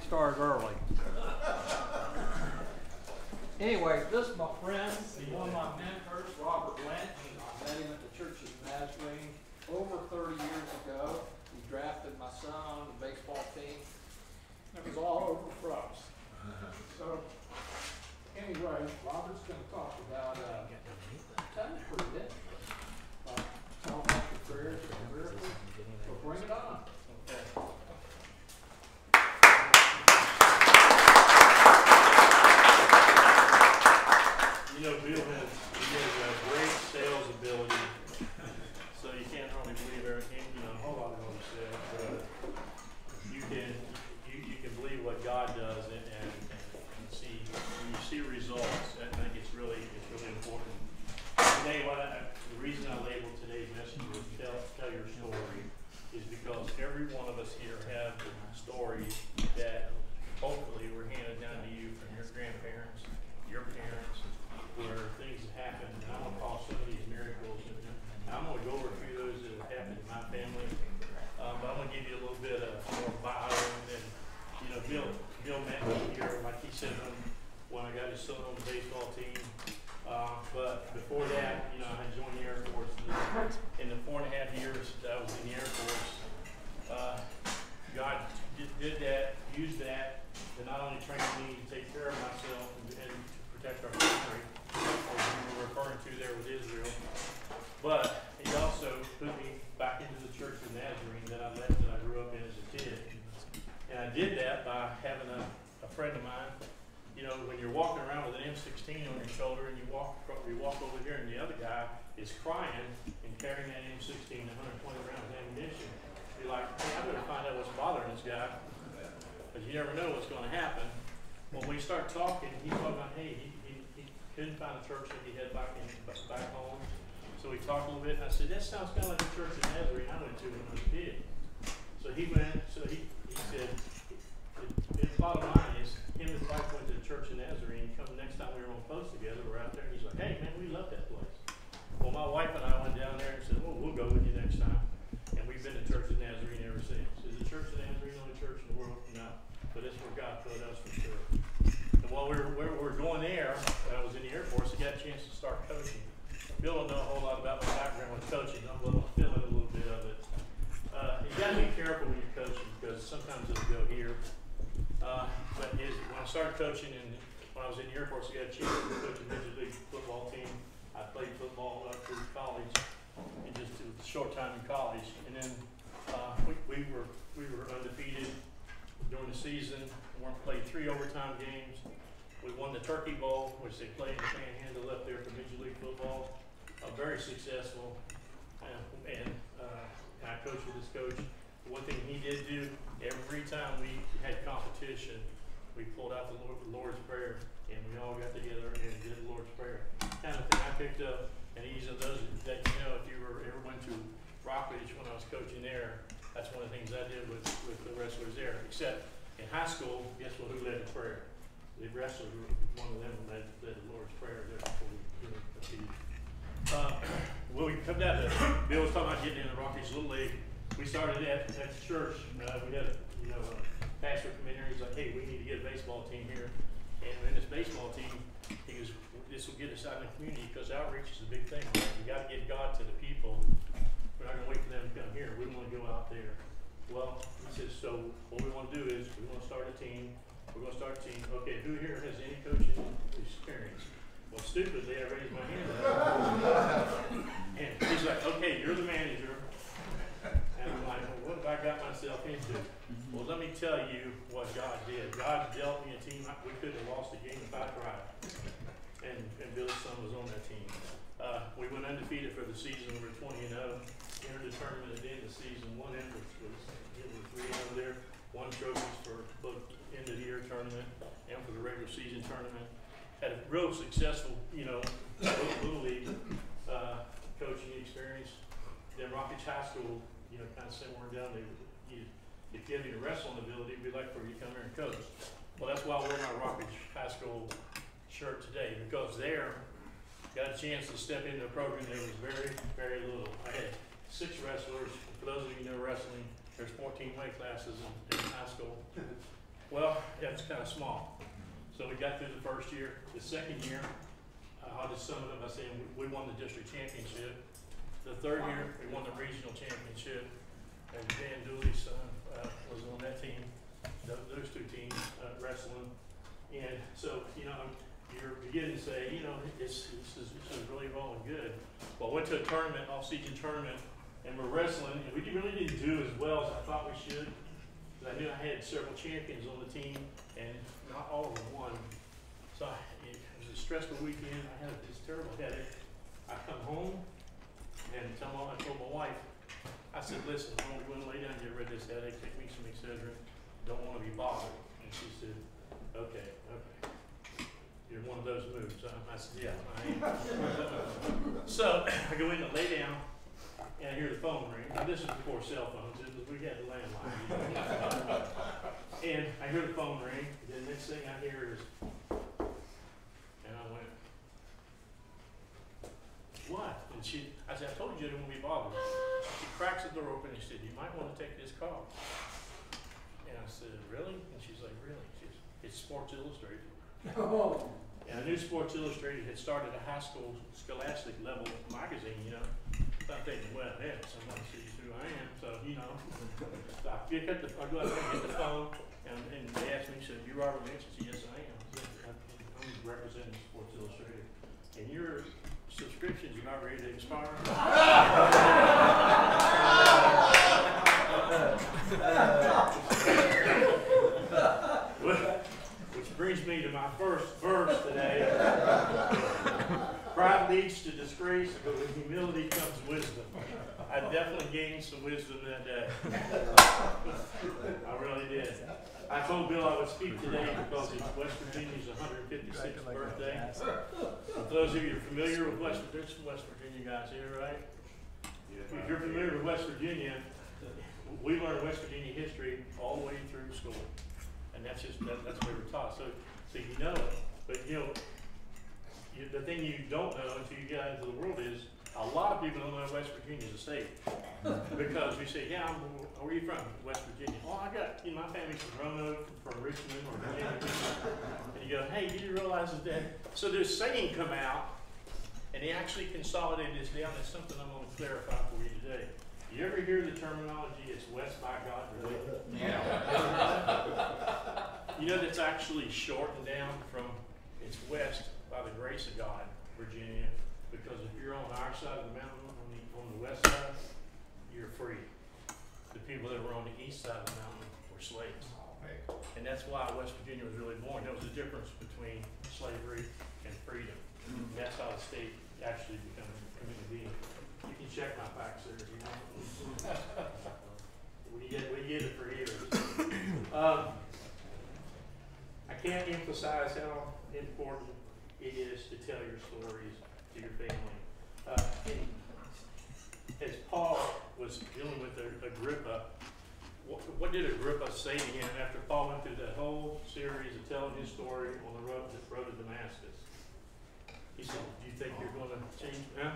started early. Anyway, this is my friend, one of my mentors, Robert Lynch. I met him at the Church of the Nazarene over 30 years ago. He drafted my son on the baseball team. It was all over for us. So, anyway, Robert's going to talk about something pretty good. Talk about the prayers and miracles. So bring it on. Okay. You know, Bill has a great sales ability, so you can't hardly believe everything. You know, a whole lot of what he said, but you can believe what God does and see when you see results. I think it's really important. Today, the reason I labeled today's message was tell your story is because every one of us here have stories that hopefully were handed down to you from your grandparents, your parents, where things have happened. And I'm going to call some of these miracles. And I'm going to go over a few of those that have happened in my family. But I'm going to give you a little bit of more bio. And then, you know, Bill met me here, like he said, when I got his son on the baseball team. But before that, you know, I had joined the Air Force. In the 4.5 years that I was in the Air Force, God did that, used that, to not only train me to take care of myself and protect our country, as we were referring to there with Israel, but he also put me back into the Church of the Nazarene that I left, that I grew up in as a kid. And I did that by having a friend of mine. You know, when you're walking around with an M16 on your shoulder and you walk over here and the other guy is crying and carrying that M16 and 120 rounds of ammunition, you're like, hey, I better find out what's bothering this guy, because you never know what's going to happen. Well, when we start talking, he's talking about, hey, he couldn't find a church that he had back home. So we talked a little bit, and I said, that sounds kind of like the Church of Nazarene I went to when I was a kid. So he said, the bottom line is, him and his wife went to the Church of Nazarene. Come next time we were on post together, we're out there, and he's like, hey, man, we love that place. Well, my wife and I went down there and said, well, we'll go with you next time. And we've been to Church of Nazarene ever since. Is the Church of Nazarene the only church in the world? No. But it's where God put us for sure. And while we were going there, when I was in the Air Force, I got a chance to start coaching. Bill don't know a whole lot about my background with coaching. I'm going to fill in a little bit of it. You got to be careful when you're coaching, because sometimes it'll go here. But when I started coaching, and when I was in the Air Force, I got a chance to coach a Major League football team. I played football up through college, and just a short time in college. And then we were undefeated during the season. We played 3 overtime games. We won the Turkey Bowl, which they played in the Panhandle up there for Major League football. Very successful. And I coached with this coach. One thing he did do, every time we had competition, we pulled out the Lord's Prayer, and we all got together and did the Lord's Prayer. Kind of thing I picked up, and he's of those that, you know, if you ever went to Rockledge when I was coaching there, that's one of the things I did with the wrestlers there. Except in high school, guess what? Who led the prayer? The wrestlers, one of them led the Lord's Prayer there before we competed. Well, we come down to, Bill was talking about getting in the Rockledge Little League. We started at the church. We had a pastor come in here. He's like, hey, we need to get a baseball team here. And in this baseball team, he goes, this will get us out in the community, because outreach is a big thing. Right? You got to get God to the people. We're not going to wait for them to come here. We want to go out there. Well, he says, so what we want to do is we want to start a team. We're going to start a team. Okay, who here has any coaching experience? Well, stupidly, I raised my hand up. And he's like, okay, you're the manager. And I'm like, well, what have I got myself into? Well, let me tell you what God did. God dealt me a team. We couldn't have lost a game if I tried. And Bill's son was on that team. We went undefeated for the season. We were 20-0. Entered the tournament at the end of the season. One end was 3-0 there. Won trophies for both end of the year tournament and for the regular season tournament. Had a real successful, little league coaching experience. Then Rockledge High School, kind of similar down there. If you have any wrestling ability, we'd like for you to come here and coach. Well, that's why I wear my Rockledge High School shirt today, because there, got a chance to step into a program that was very, very little. I had 6 wrestlers. For those of you who know wrestling, there's 14 weight classes in high school. Well, yeah, it's kind of small. So we got through the first year. The second year, I'll just sum it up by saying we won the district championship. The third year, we won the regional championship. And Dan Dooley's son was on that team, those two teams, wrestling. And so, you know, you're beginning to say, you know, this is really rolling good. Well, I went to a tournament, off-season tournament, and we're wrestling, and we really didn't do as well as I thought we should. I knew I had several champions on the team, and not all of them won. So it was a stressful weekend. I had this terrible headache. I come home, and I told my wife, I said, listen, I'm going to lay down and get rid of this headache, take me some Excedrin, don't want to be bothered. And she said, okay. You're one of those moves. I said, yeah, I am. So I go in to lay down, and I hear the phone ring. Now, this is before cell phones. We had the landline. And I hear the phone ring. The next thing I hear is, and I went, what? And I said, I told you I didn't want to be bothered. She cracks the door open and she said, you might want to take this call. And I said, really? And she's like, really? She said, it's Sports Illustrated. Oh. And I knew Sports Illustrated had started a high school scholastic level magazine, you know. So I'm thinking, well, yeah, someone sees who I am, so, you know. So I go out there and get the phone, and they asked me, said, you Robert Lynch? I said, yes, I am. I said, I'm representing Sports Illustrated. And your subscriptions are not ready to expire? Which brings me to my first verse today. Pride leads to disgrace, but with humility comes wisdom. I definitely gained some wisdom that day. I really did. I told Bill I would speak today because it's West Virginia's 156th birthday. For those of you who are familiar with West Virginia, there's some West Virginia guys here, right? If you're familiar with West Virginia, we learn West Virginia history all the way through school. And that's just, that's what we're taught. So you know it. But you know, the thing you don't know until you get out into the world is a lot of people don't know West Virginia is a state. Because we say, yeah, where are you from? West Virginia. Well, I got, you know, my family's from Roanoke, from Richmond, or Virginia. And you go, hey, did you realize that? So this saying come out, and they actually consolidated this down. That's something I'm going to clarify for you today. You ever hear the terminology, it's West by God related? Yeah. You know that's actually shortened down from it's West by the grace of God, Virginia, because if you're on our side of the mountain, on the west side, you're free. The people that were on the east side of the mountain were slaves. And that's why West Virginia was really born. There was a difference between slavery and freedom. And that's how the state actually became a being. You can check my facts there if you want. We get it for years. I can't emphasize how important it is to tell your stories to your family. As Paul was dealing with Agrippa, what did Agrippa say to him after Paul went through that whole series of telling his story on the road to Damascus? He said, do you think you're going to change me? Huh?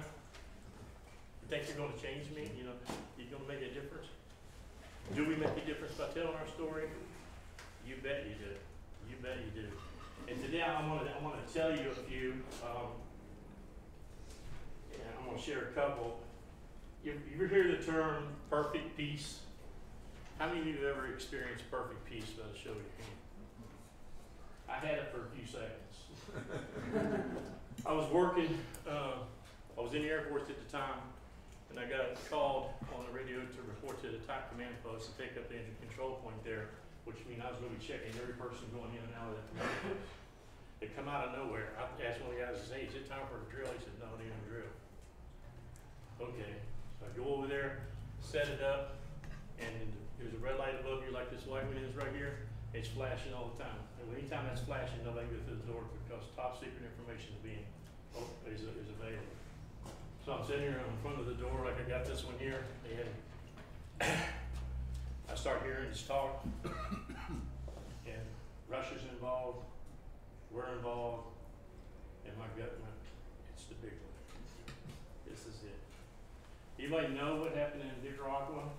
You think you're going to change me? You know, you're going to make a difference? Do we make a difference by telling our story? You bet you do. You bet you do. And today I want to tell you a few. And I'm going to share a couple. You ever hear the term perfect peace? How many of you have ever experienced perfect peace by the show of your hand? I had it for a few seconds. I was working, I was in the Air Force at the time, and I got called on the radio to report to the TAC command post to take up the engine control point there, which means I was going to be checking every person going in and out of that command post. They come out of nowhere. I asked one of the guys, hey, is it time for a drill? He said, no, it ain't a drill. Okay, so I go over there, set it up, and there's a red light above you like this white one is right here. It's flashing all the time. And anytime that's flashing, nobody goes through the door because top secret information is available. So I'm sitting here in front of the door like I got this one here, and I start hearing this talk, and Russia's involved, we're involved, and my gut went, it's the big one. This is it. Anybody know what happened in Nicaragua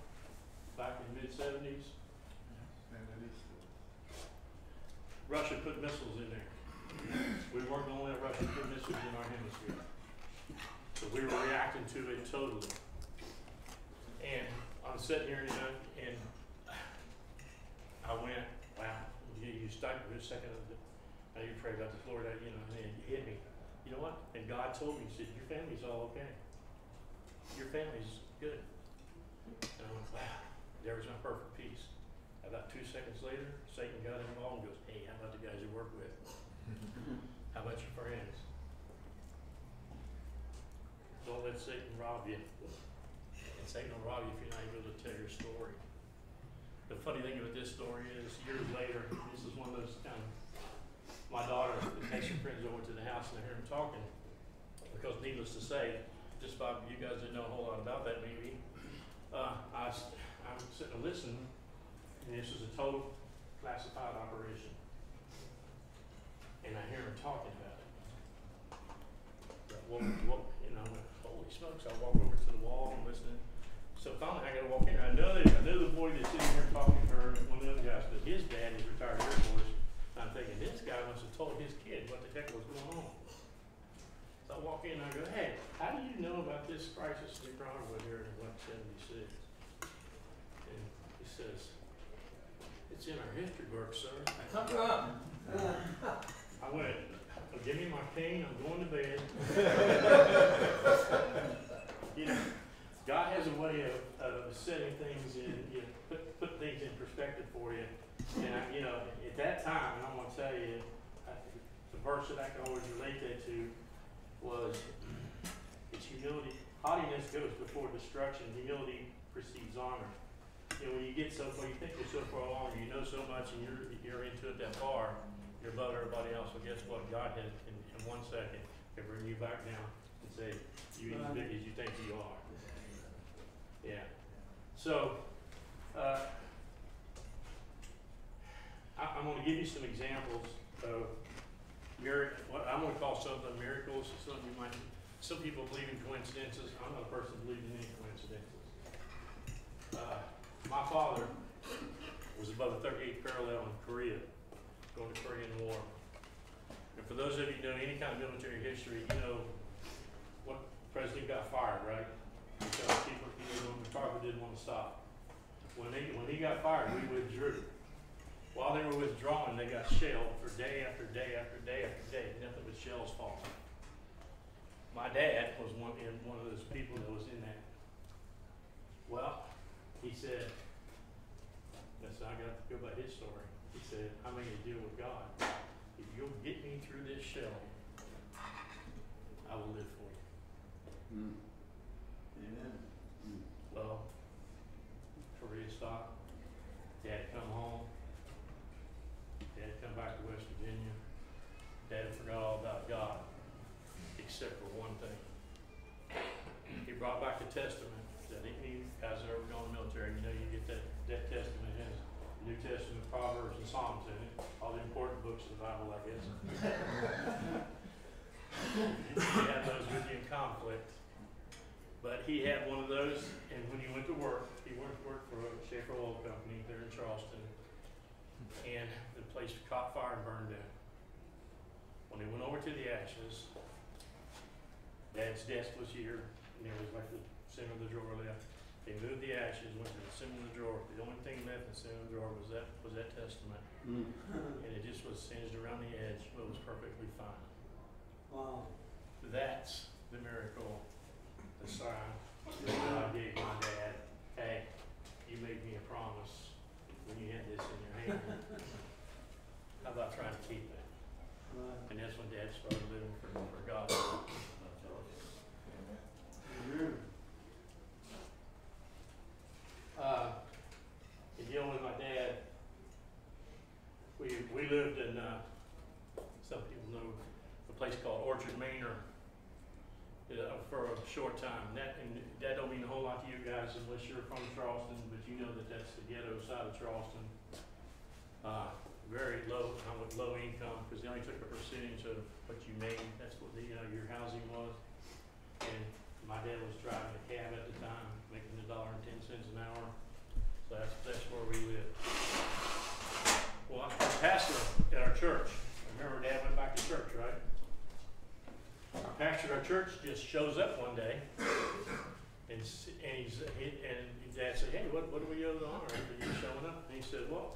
back in the mid-70s? missiles in there. We weren't going to let Russia put missiles in our hemisphere. So we were reacting to it totally. And I'm sitting here, and I went, wow, you stuck for a second. Now you pray about the Lord, and it hit me. You know what? And God told me, He said, your family's all okay. Your family's good. And I went, wow, there was my perfect peace. About 2 seconds later, Satan got involved and goes, hey, how about the guys you work with? How about your friends? Don't let Satan rob you. And Satan will rob you if you're not able to tell your story. The funny thing about this story is, years later, this is one of those kind of, my daughter takes her friends over to the house and I hear them talking. Because needless to say, just about you guys didn't know a whole lot about that maybe. I'm sitting and listening, and this is a total classified operation. And I hear them talking about it. Holy smokes, I walk over to the wall and listening. So finally I gotta walk in. I know the boy that's sitting here talking to her, one of the other guys, but his dad is retired Air Force. I'm thinking, this guy must have told his kid what the heck was going on. So I walk in and I go, hey, how do you know about this crisis we brought over here in 176? And he says, it's in our history book, sir. I went, give me my cane, I'm going to bed. God has a way of setting things in, put things in perspective for you. And at that time, and I'm going to tell you, the verse that I can always relate that to was, it's humility. Haughtiness goes before destruction. Humility precedes honor. When you get so far, you think you're so far along, you know so much, and you're into it that far, you're above everybody else. Well, guess what? God has, in 1 second, can bring you back down and say, you ain't as big as you think you are. Yeah. So, I'm going to give you some examples of what I'm going to call something miracles. Some people believe in coincidences. I'm not a person who believes in any coincidences. My father was above the 38th parallel in Korea, going to Korean War. And for those of you who know any kind of military history, you know what president got fired, right? Because people, MacArthur didn't want to stop. When he got fired, we withdrew. While they were withdrawing, they got shelled for day after day after day after day. Nothing but shells falling. My dad was one of those people that was in that. Well, he said, listen, I got to go by his story. He said, I'm going to deal with God. If you'll get me through this shell, I will live for you. Amen. Well, Korea stopped. Dad come home. Dad come back to West Virginia. Dad forgot all about God, except for one thing. He brought back the Testament. That any guys that ever gone in the military, you get that Testament has New Testament, Proverbs, and Psalms in it. All the important books of the Bible, I guess. You have those with you in conflict. But he had one of those, and when he went to work, he went to work for F.U.E.L company there in Charleston, and the place caught fire and burned down. When he went over to the ashes, Dad's desk was here, and there was like the center of the drawer left. They moved the ashes, went to the center of the drawer. The only thing left in the center of the drawer was that Testament. And it just was singed around the edge, but it was perfectly fine. Wow. That's the miracle, the sign that God gave my dad. Hey, you made me a promise when you had this in your hand. How about trying to keep it? Right. And that's when Dad started living for God. In dealing with my dad, we lived in, some people know, a place called Orchard Manor for a short time. And that don't mean a whole lot to you guys unless you're from Charleston, but you know that that's the ghetto side of Charleston. Very low, with low income, because they only took a percentage of what you made. That's what your housing was. And my dad was driving a cab at the time, making $1.10 an hour. So that's where we lived. Well, I'm a pastor at our church, pastor of our church just shows up one day, and Dad said, "Hey, what do we owe to honor for you showing up?" And he said, "Well,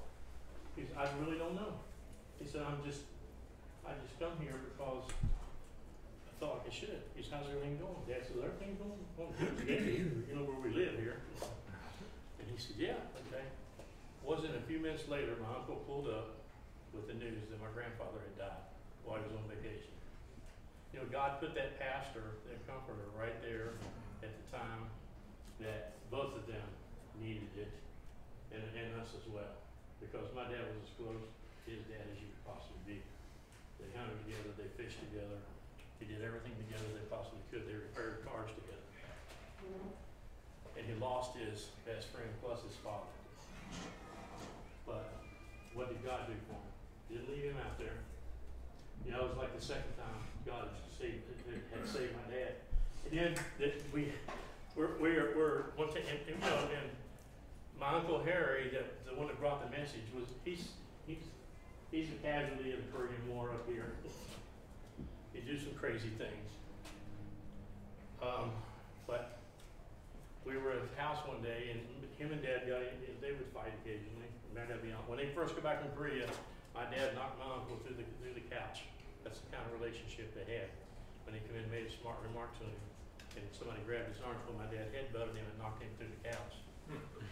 I really don't know." He said, I just come here because I thought I should." He said, "How's everything going?" Dad said, "Everything's going good. You know where we live here." And he said, "Yeah, okay." Wasn't a few minutes later, my uncle pulled up with the news that my grandfather had died while he was on vacation. You know, God put that pastor, that comforter, right there at the time that both of them needed it, and us as well. Because my dad was as close to his dad as you could possibly be. They hunted together, they fished together, they did everything together they possibly could. They repaired cars together. And he lost his best friend plus his father. But what did God do for him? Didn't leave him out there. You know, it was like the second time God had saved my dad. And then we're one thing, and, you know, and my Uncle Harry, the one that brought the message, he's a casualty of the Korean War up here. He do some crazy things. But we were at his house one day, and him and Dad they would fight occasionally. When they first got back from Korea, my dad knocked my uncle through the couch. That's the kind of relationship they had. When he came in and made a smart remark to him, and somebody grabbed his arm, my dad headbutted him and knocked him through the couch.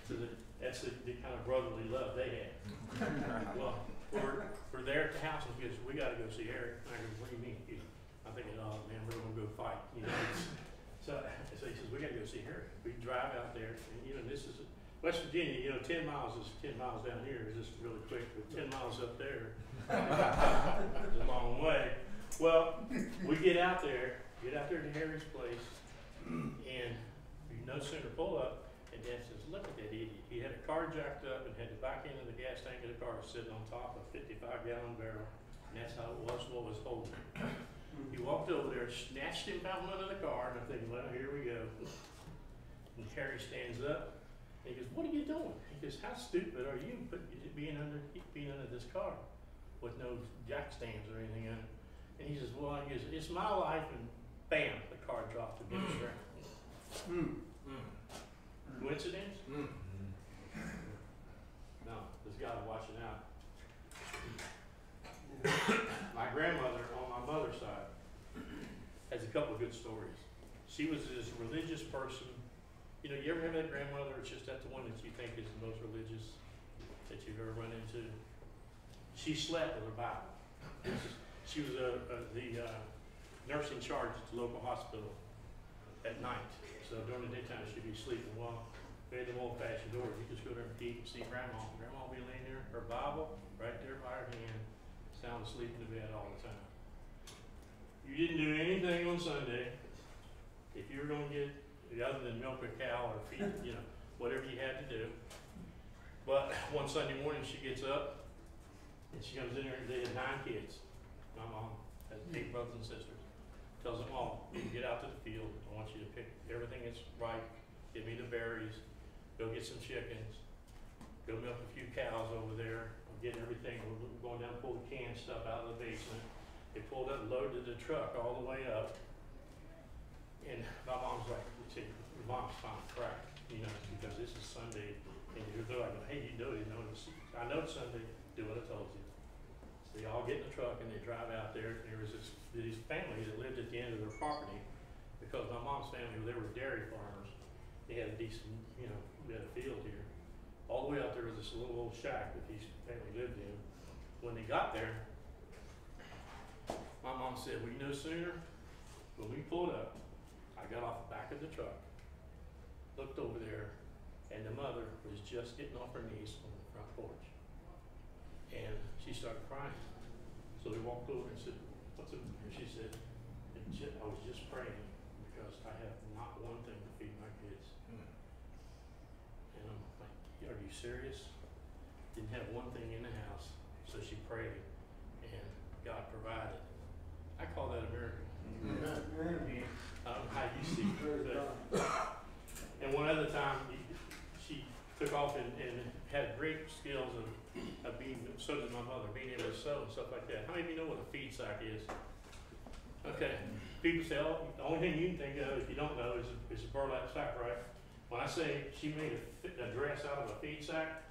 So that's the kind of brotherly love they had. Well, we're there at the house, and he goes, "We got to go see Eric." And I go, "What do you mean?" I'm thinking, "Oh man, we're gonna go fight." You know. So he says, "We got to go see Eric." We drive out there, and you know, this is West Virginia. You know, 10 miles is 10 miles down here is just really quick, but 10 miles up there is a long way. Well, we get out there to Harry's place, and you no sooner pull up, and Dad says, "Look at that idiot. He had a car jacked up and had the back end of the gas tank of the car sitting on top of a 55-gallon barrel, and that's how it was what was holding him." He walked over there, snatched him out of the car, and I'm thinking, well, here we go. And Harry stands up, and he goes, "What are you doing?" He goes, "How stupid are you being under this car with no jack stands or anything in it?" And he says, "Well," he goes, "it's my life," and bam, the car dropped to the ground. Coincidence? No, there's God watching out. My grandmother on my mother's side has a couple of good stories. She was this religious person. You know, you ever have that grandmother, it's just that the one that you think is the most religious that you've ever run into? She slept with her Bible. She was the nurse in charge at the local hospital at night. So during the daytime, she'd be sleeping. Well, we had them old-fashioned doors. You just go there and peek and see Grandma. Grandma will be laying there, her Bible right there by her hand, sound asleep in the bed all the time. You didn't do anything on Sunday. If you were going to get, other than milk a cow or feed, you know, whatever you had to do. But one Sunday morning, she gets up, and she comes in there, and they had 9 kids. My mom has 8 brothers and sisters. Tells them all, "You get out to the field. I want you to pick everything that's right. Give me the berries. Go get some chickens. Go milk a few cows over there. I'll get everything." We're going down and pull the canned stuff out of the basement. They pulled up and loaded the truck all the way up. And my mom's like, "See, your mom's fine crack, you know, because this is Sunday." And they're like, "Hey, you know it. I know it's Sunday. Do what I told you." So they all get in the truck and they drive out there. And there was these families that lived at the end of their property, because my mom's family, they were dairy farmers. They had a decent, you know, we had a field here. All the way out there was this little old shack that these family lived in. When they got there, my mom said, "Well, no sooner when we pulled up, I got off the back of the truck, looked over there, and the mother was just getting off her knees on the front porch. And she started crying. So they walked over and said, "What's up?" And she said, "I was just praying because I have not one thing to feed my kids." And I'm like, "Are you serious?" Didn't have one thing in the house. So she prayed, and God provided. I call that a miracle. I don't know how you see it. And one other time, she took off and had great skills of being, so did my mother, being able to sew and stuff like that. How many of you know what a feed sack is? Okay, people say, oh, the only thing you can think of, if you don't know, is a burlap sack, right? When I say she made a dress out of a feed sack,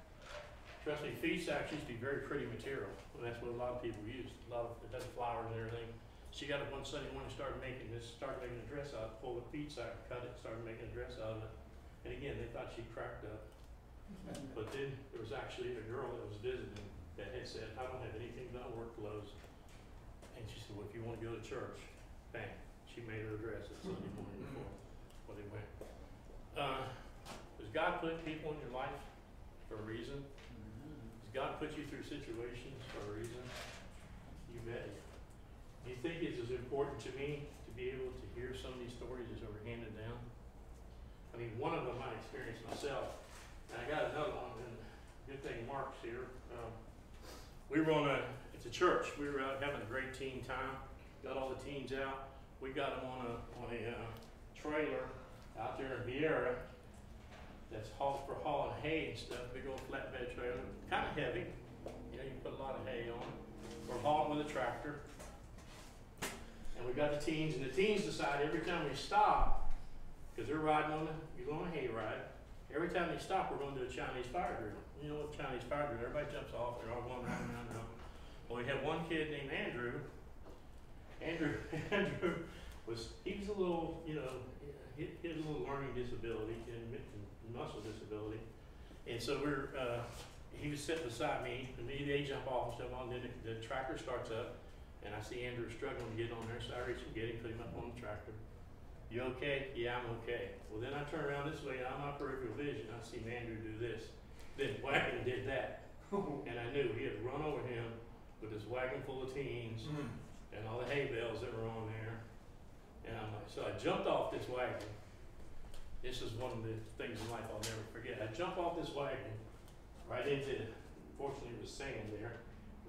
trust me, feed sacks used to be very pretty material, and that's what a lot of people used. It does flowers and everything. She got it one Sunday morning, started making a dress out, pulled a feed sack, cut it, started making a dress out of it. And again, they thought she cracked up. But then there was actually a girl that was visiting that had said, I don't have anything but work clothes. And she said, well, if you want to go to church, bang. She made her a dress that Sunday morning before they went. Does God put people in your life for a reason? Does God put you through situations for a reason? You bet. Do you think it's as important to me to be able to hear some of these stories as they were handed down? I mean, one of them I experienced myself, and I got another one, and good thing Mark's here. We were it's a church, we were out having a great teen time, got all the teens out. We got them on a trailer out there in Viera that's for hauling hay and stuff, big old flatbed trailer, kind of heavy. You know, you put a lot of hay on. We're hauling with a tractor. And we got the teens, and the teens decide every time we stop, because they're riding on a hay ride, every time they stop, we're going to do a Chinese fire drill. You know what Chinese fire drill, everybody jumps off, they're all going round and round and round. Well, we had one kid named Andrew. Andrew he was a little, you know, he had a little learning disability and muscle disability. And so he was sitting beside me, and they jump off and stuff on, then the tractor starts up, and I see Andrew struggling to get on there, so I reach and get him, put him up on the tractor. You okay? Yeah, I'm okay. Well, then I turn around this way, on my peripheral vision, I see Andrew do this. Then wagon did that. And I knew he had run over him with his wagon full of teens and all the hay bales that were on there. And I'm like, so I jumped off this wagon. This is one of the things in life I'll never forget. I jumped off this wagon right into, fortunately it was sand there,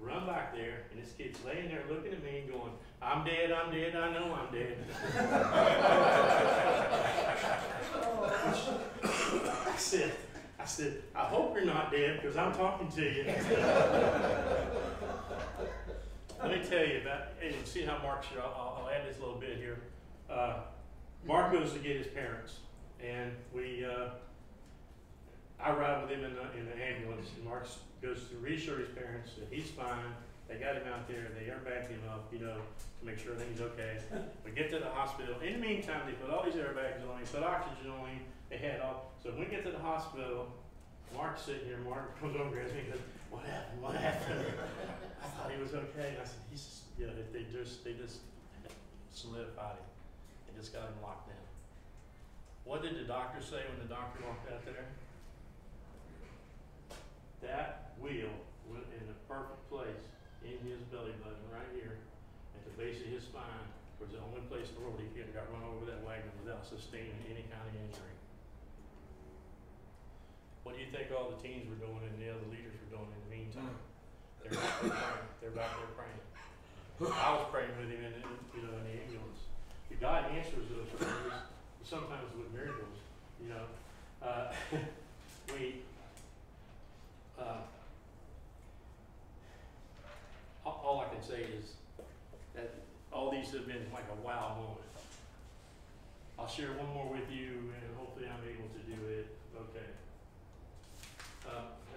run back there, and this kid's laying there looking at me and going, I'm dead, I know I'm dead. I said, I hope you're not dead, because I'm talking to you. Let me tell you about, and see how Mark's here, I'll add this little bit here. Mark goes to get his parents, and I ride with him in the ambulance, and Mark goes to reassure his parents that he's fine. They got him out there, they airbagged him up, you know, to make sure everything's okay. We get to the hospital. In the meantime, they put all these airbags on him, put oxygen on him, they had all. So when we get to the hospital, Mark's sitting here, Mark comes over and me and goes, what happened? What happened? I thought he was okay. And I said, he's just, you know, they just solidified him. They just got him locked down. What did the doctor say when the doctor walked out there? That wheel went in the perfect place in his belly button right here at the base of his spine was the only place in the world he could have got run over that wagon without sustaining any kind of injury. What do you think all the teens were doing and the other leaders were doing in the meantime? They're back there praying. They're back there praying. I was praying with him in the ambulance. God answers those prayers sometimes with miracles. You know, all I can say is that all these have been like a wow moment. I'll share one more with you, and hopefully I'm able to do it. Okay.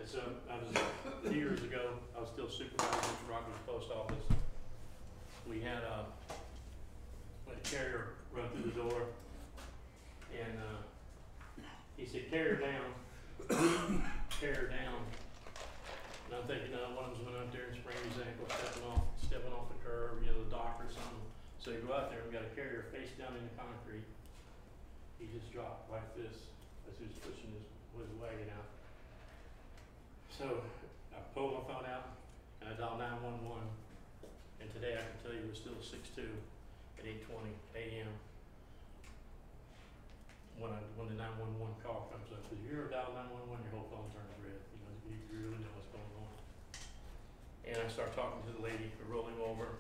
So I was years ago. I was still supervising at Rockledge Post Office. We had a carrier run through the door, and he said, "Carry her down, carry her down." And I'm thinking, one of them went up there and sprained his ankle, stepping off the curb, you know, the dock or something. So you go out there and we got a carrier face down in the concrete. He just dropped like this as he was pushing his wagon out. So I pulled my phone out and I dialed 911. And today I can tell you it was still 6-2 at 8:20 a.m. when the 911 call comes up. Because if you ever dial 911, your whole phone turns red. You know, you really know what's going on. And I start talking to the lady, rolling over,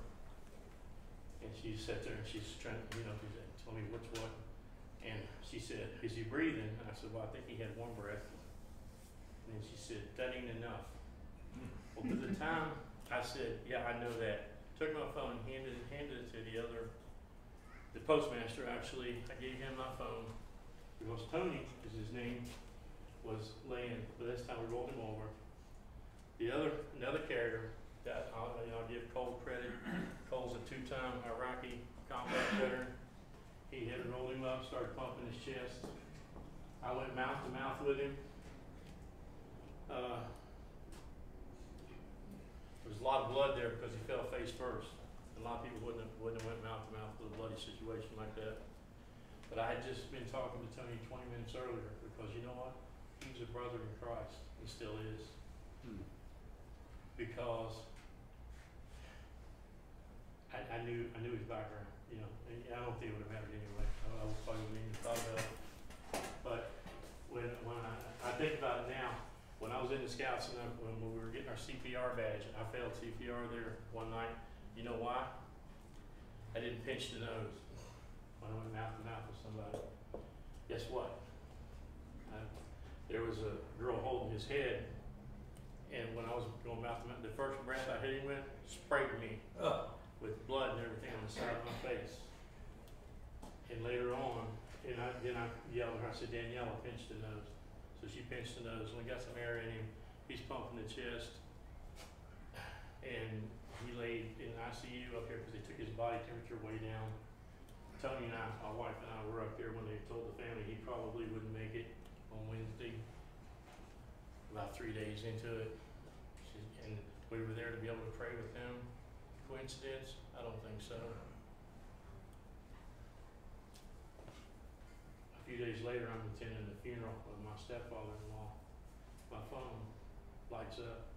and she sat there and she's trying to, you know, tell me what's what. And she said, "Is he breathing?" And I said, "Well, I think he had one breath." And then she said, "That ain't enough." Well, by the time I said, "Yeah, I know that," took my phone and handed it to the other The postmaster actually, I gave him my phone because Tony is his name, was laying, but this time we rolled him over. Another carrier that I'll give Cole credit. Cole's a 2-time Iraqi combat veteran. He had rolled him up, started pumping his chest. I went mouth to mouth with him. There was a lot of blood there because he fell face first. A lot of people wouldn't have went mouth to mouth with a bloody situation like that. But I had just been talking to Tony 20 minutes earlier because you know what? He was a brother in Christ. He still is. Because I knew his background, you know, and I don't think it would have mattered anyway. I was probably wouldn't even thought about it. But when I think about it now, when I was in the Scouts and when we were getting our CPR badge, I failed CPR there one night. You know why? I didn't pinch the nose when I went mouth to mouth with somebody. Guess what? There was a girl holding his head, and when I was going mouth to mouth, the first breath I hit him with sprayed me with blood and everything on the side of my face. And later on, then I yelled at her, I said, Danielle, pinch the nose. So she pinched the nose, and we got some air in him. He's pumping the chest, and he laid in ICU up here because they took his body temperature way down. Tony and I, my wife and I, were up there when they told the family he probably wouldn't make it on Wednesday. About 3 days into it, and we were there to be able to pray with him. Coincidence? I don't think so. A few days later, I'm attending the funeral of my stepfather-in-law. My phone lights up.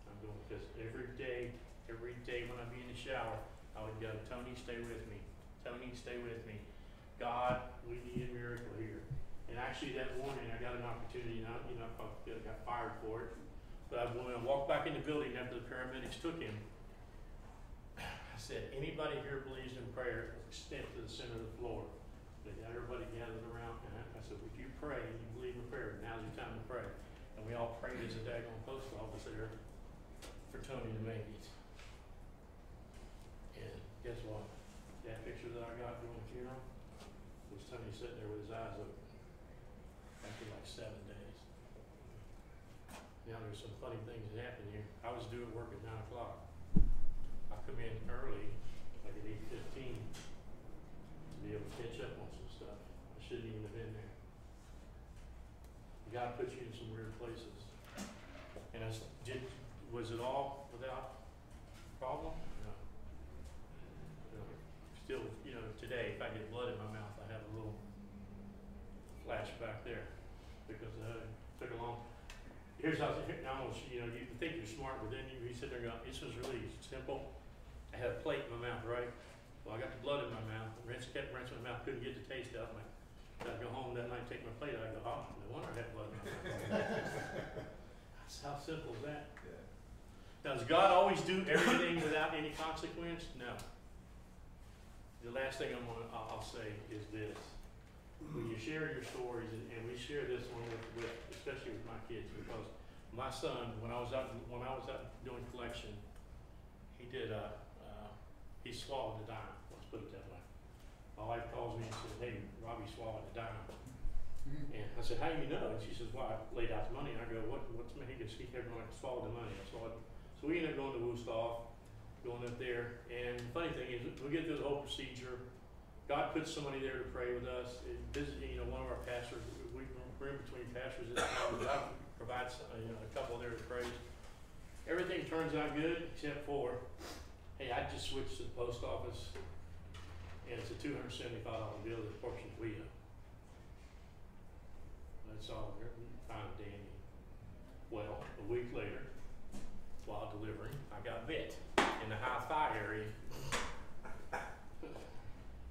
I'm going, because every day when I'd be in the shower, I would go, Tony, stay with me. Tony, stay with me. God, we need a miracle here. And actually that morning, I got an opportunity, and I probably got fired for it. But when I walked back in the building after the paramedics took him, I said, anybody here believes in prayer, step to the center of the floor. They got everybody gathered around, and I said, would you pray and you believe in prayer? Now's your time to pray. And we all prayed as a daggone post office there for Tony to make it. And guess what? That picture that I got during the funeral was Tony sitting there with his eyes open after like 7 days. Now there's some funny things that happen here. I was due at work at 9 o'clock. I come in early, like at 8:15, to be able to catch up on some stuff. I shouldn't even have been there. God puts you in some weird places. And was it all without problem? No. Still, today, if I get blood in my mouth, I have a little flashback there because it took a long. Here's how. Now, you think you're smart, but then you sit there and go, "This was really simple." I had a plate in my mouth, right? Well, I got the blood in my mouth. Kept rinsing my mouth, couldn't get the taste out. I'd go home that night, take my plate out. I go, oh, no wonder I had blood in my mouth. That's how simple is that? Yeah. Now, does God always do everything without any consequence? No. The last thing I'll say is this. When you share your stories, and we share this one with especially with my kids, because my son, when I was out doing collection, he swallowed a dime. Let's put it that way. My wife calls me and says, "Hey, Robbie swallowed a dime." And I said, "How do you know?" And she says, "Well, I laid out the money." And I go, "What's the matter?" He goes, "Everyone swallowed the money." So we ended up going to Woolstaff, going up there. And the funny thing is, we get through the whole procedure. God puts somebody there to pray with us. One of our pastors, we're in between pastors. God provides a couple there to pray. Everything turns out good except for, hey, I just switched to the post office, and it's a $275 bill that portions we owe. That's all. Fine, dandy. Well, a week later, while delivering, I got bit in the high thigh area.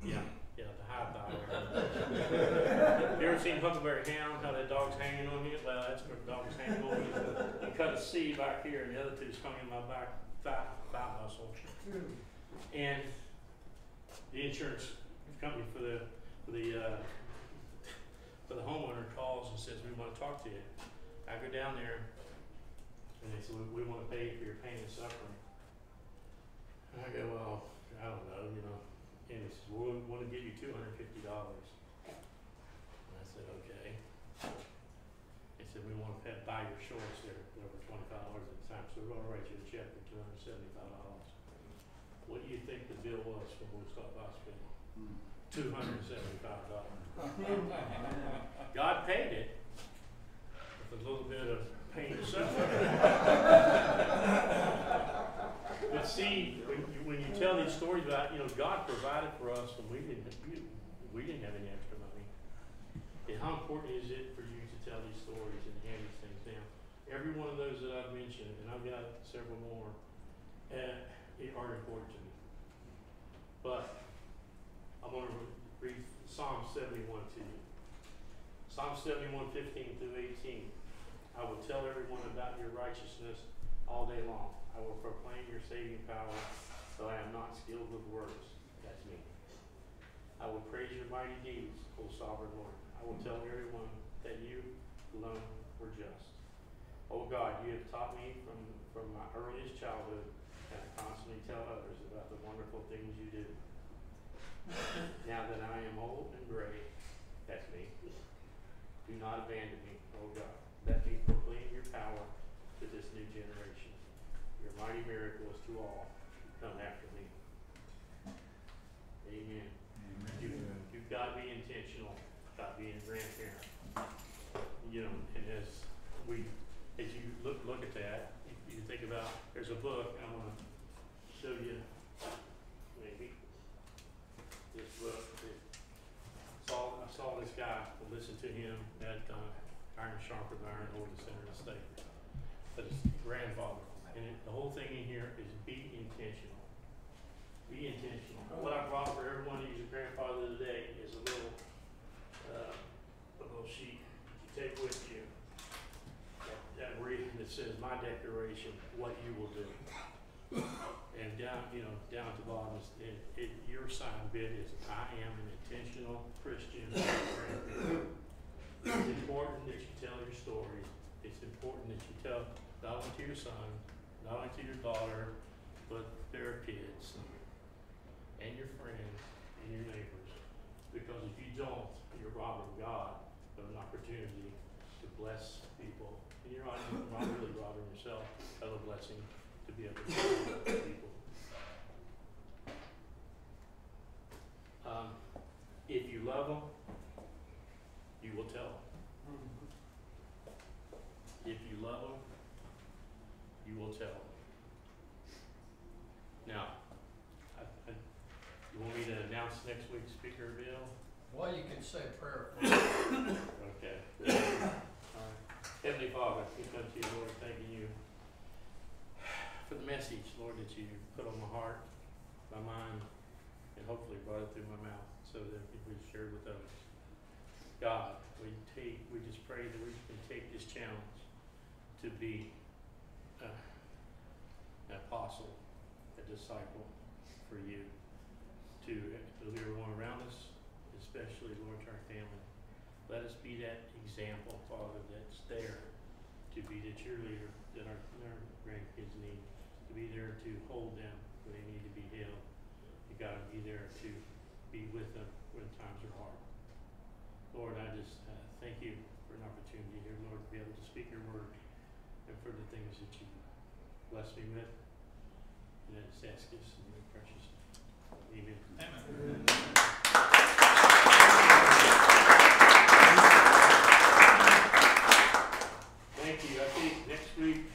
Yeah, the high thigh area. You ever seen Huckleberry Hound, how that dog's hanging on you? Well, that's where the dog's hanging on you. You cut a C back here, and the other two's hung in my back thigh muscle. And the insurance company for the homeowner calls and says, "We want to talk to you." I go down there, and they say, "We want to pay for your pain and suffering." And I go, "Well, I don't know, And he says, we'll want to give you $250. And I said, okay. They said, we want to buy your shorts. They're over $25 at the time, so we're going to write you a check for $275. What do you think the bill was from Woodstock Hospital? $275. God paid it with a little bit of pain and suffering. But see, when you tell these stories about, God provided for us when we didn't have any extra money. And how important is it for you to tell these stories and hand these things down? Every one of those that I've mentioned, and I've got several more, are important to me. But I'm going to read Psalm 71 to you. Psalm 71, 15 through 18. I will tell everyone about your righteousness all day long. I will proclaim your saving power, though I am not skilled with words. That's me. I will praise your mighty deeds, O sovereign Lord. I will tell everyone that you alone were just. Oh God, you have taught me from my earliest childhood, and I constantly tell others about the wonderful things you do. Now that I am old and gray, that's me, do not abandon me, oh God. Let me proclaim your power to this new generation. Your mighty miracles to all who come after me. Amen. You've got to be intentional about being a grandparent. And as you look at that, you think about, there's a book, I'm going to show you, maybe, this book. I saw this guy, listen to him at Iron Sharpened Iron over the center of the state. But his grandfather. And the whole thing in here is be intentional. Be intentional. What I brought for everyone who's a grandfather today is a little sheet you take with you that says my declaration, what you will do. And down at the bottom, your sign bit is I am an intentional Christian grandparent. It's important that you tell your stories. It's important that you tell not only to your son, not only to your daughter, but their kids and your friends and your neighbors. Because if you don't, you're robbing God of an opportunity to bless people. And you're not really robbing yourself of a blessing to be able to bless people. If you love them, you will tell them. If you love them, you will tell them. Now, you want me to announce next week's speaker, Bill? Well, you can say a prayer. Okay. All right. Heavenly Father, we come to you, Lord, thanking you for the message, Lord, that you put on my heart, my mind, and hopefully brought it through my mouth so that it can be shared with others. God, we just pray that we can take this challenge to be an apostle, a disciple for you, to everyone around us, especially, Lord, to our family. Let us be that example, Father, that's there to be the cheerleader that our grandkids need, to be there to hold them when they need to be held. You got to be there to be with them when times are hard. Lord, I just thank you for an opportunity here, Lord, to be able to speak your word and for the things that you bless me with. And I just ask this in your precious name. Amen. Amen. Thank you. I think next week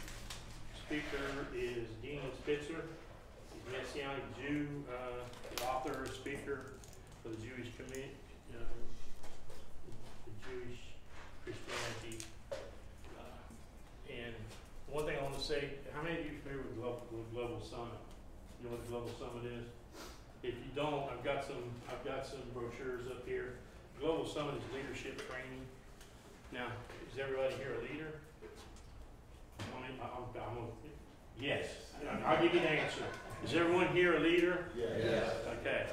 speaker is Dean Spitzer. He's a Messianic Jew, author, speaker for the Jewish community, the Jewish Christianity. And one thing I want to say, how many of you are familiar with Global Summit? You know what the Global Summit is? If you don't, I've got some brochures up here. Global Summit is leadership training. Now, is everybody here a leader? Yes. I'll give you the answer. Is everyone here a leader? Yes. Okay.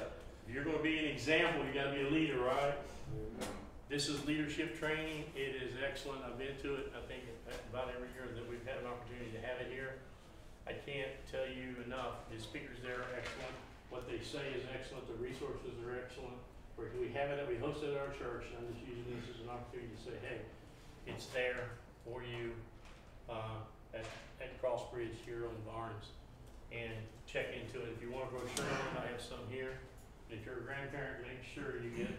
If you're going to be an example, you got to be a leader, right? This is leadership training. It is excellent. I've been to it, I think, about every year that we've had an opportunity to have it here. I can't tell you enough. The speakers there are excellent. what they say is excellent, the resources are excellent. We have it, we host it at our church, and I'm just using this as an opportunity to say, hey, it's there for you, at Crossbridge here on Barnes. And check into it. If you want a brochure on it, I have some here. If you're a grandparent, make sure you get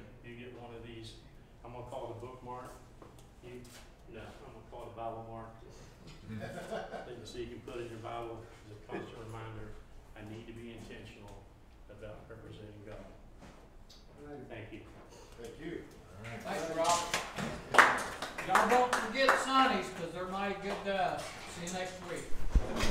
one of these. I'm gonna call it a bookmark. I'm gonna call it a Bible mark. So you can put it in your Bible as a constant reminder, I need to be intentional about representing God. Thank you. Thank you. Thanks, Robert. Y'all don't forget Sonny's, cause they're mighty good to us. See you next week.